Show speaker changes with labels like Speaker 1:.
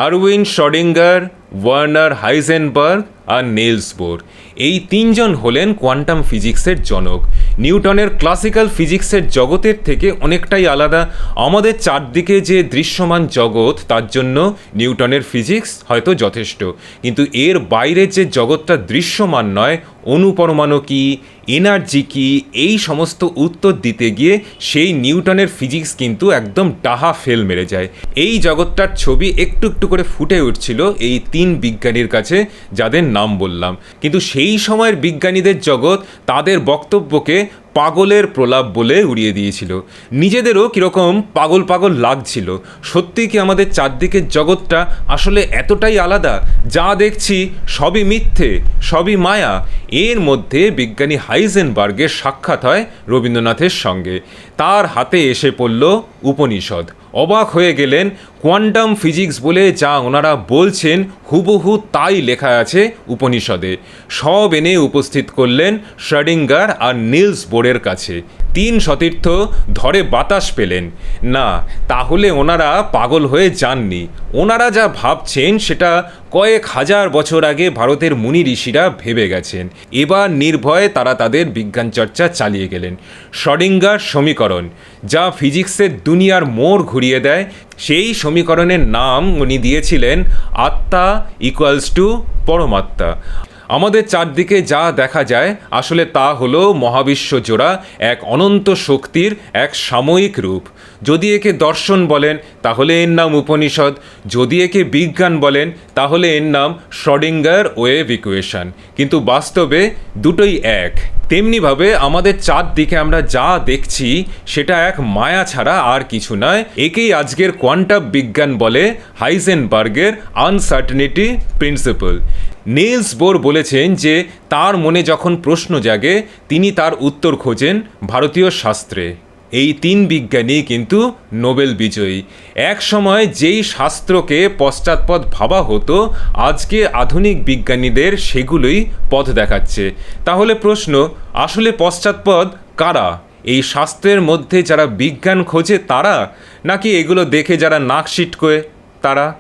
Speaker 1: Irwin Schrödinger, Warner Heisenberg আর Nils bore. এই তিনজন হলেন কোয়ান্টাম ফিজিক্সের জনক। নিউটনের ক্লাসিক্যাল ফিজিক্সের জগতের থেকে অনেকটাই আলাদা। আমাদের চারদিকে যে দৃশ্যমান জগৎ, তার জন্য নিউটনের ফিজিক্স হয়তো যথেষ্ট, কিন্তু এর বাইরে যে জগৎটা দৃশ্যমান নয়, অনুপরমাণু কী, এনার্জি কী, এই সমস্ত উত্তর দিতে গিয়ে সেই নিউটনের ফিজিক্স কিন্তু একদম ডাহা ফেল মেরে যায়। এই জগৎটার ছবি একটু একটু করে ফুটে উঠছিল এই তিন বিজ্ঞানীর কাছে, যাদের নাম বললাম। কিন্তু সেই সময়ের বিজ্ঞানীদের জগৎ তাদের বক্তব্যকে পাগলের প্রলাপ বলে উড়িয়ে দিয়েছিল। নিজেদেরও কীরকম পাগল পাগল লাগছিল। সত্যি কি আমাদের চারদিকের জগৎটা আসলে এতটাই আলাদা? যা দেখছি সবই মিথ্যে, সবই মায়া। এর মধ্যে বিজ্ঞানী হাইজেনবার্গের সাক্ষাৎ হয় রবীন্দ্রনাথের সঙ্গে। তার হাতে এসে পড়ল উপনিষদ। অবাক হয়ে গেলেন। কোয়ান্টাম ফিজিক্স বলে যা ওনারা বলছেন হুবহু তাই লেখা আছে উপনিষদে। সব এনে উপস্থিত করলেন শ্রোডিঙ্গার আর নিলস বোরের কাছে। তিন সতীর্থ ধরে বাতাস পেলেন না। তাহলে ওনারা পাগল হয়ে যাননি। ওনারা যা ভাবছেন সেটা কয়েক হাজার বছর আগে ভারতের মুনি ঋষিরা ভেবে গেছেন। এবার নির্ভয়ে তারা তাদের বিজ্ঞান চর্চা চালিয়ে গেলেন। শ্রোডিঙ্গার সমীকরণ, যা ফিজিক্সের দুনিয়ার মোড় ঘুরিয়ে দেয়, সেই সমীকরণের নাম উনি দিয়েছিলেন আত্মা ইকুয়ালস টু পরমাত্মা। আমাদের চারদিকে যা দেখা যায় আসলে তা হলো মহাবিশ্ব জোড়া এক অনন্ত শক্তির এক সাময়িক রূপ। যদি একে দর্শন বলেন তাহলে এর নাম উপনিষদ, যদি একে বিজ্ঞান বলেন তাহলে এর নাম শ্রোডিঙ্গার ওয়েভ ইকুয়েশন। কিন্তু বাস্তবে দুটোই এক। তেমনিভাবে আমাদের চারদিকে আমরা যা দেখছি সেটা এক মায়া ছাড়া আর কিছু নয়। একেই আজকের কোয়ান্টাম বিজ্ঞান বলে হাইজেনবার্গের আনসার্টেনিটি প্রিন্সিপাল। নিলস বোর বলেছেন যে তার মনে যখন প্রশ্ন জাগে তিনি তার উত্তর খোঁজেন ভারতীয় শাস্ত্রে। এই তিন বিজ্ঞানী কিন্তু নোবেল বিজয়ী। এক সময় যেই শাস্ত্রকে পশ্চাৎপদ ভাবা হতো, আজকে আধুনিক বিজ্ঞানীদের সেগুলোই পথ দেখাচ্ছে। তাহলে প্রশ্ন, আসলে পশ্চাৎপদ কারা? এই শাস্ত্রের মধ্যে যারা বিজ্ঞান খোঁজে তারা, নাকি এগুলো দেখে যারা নাক সিটকোয় তারা?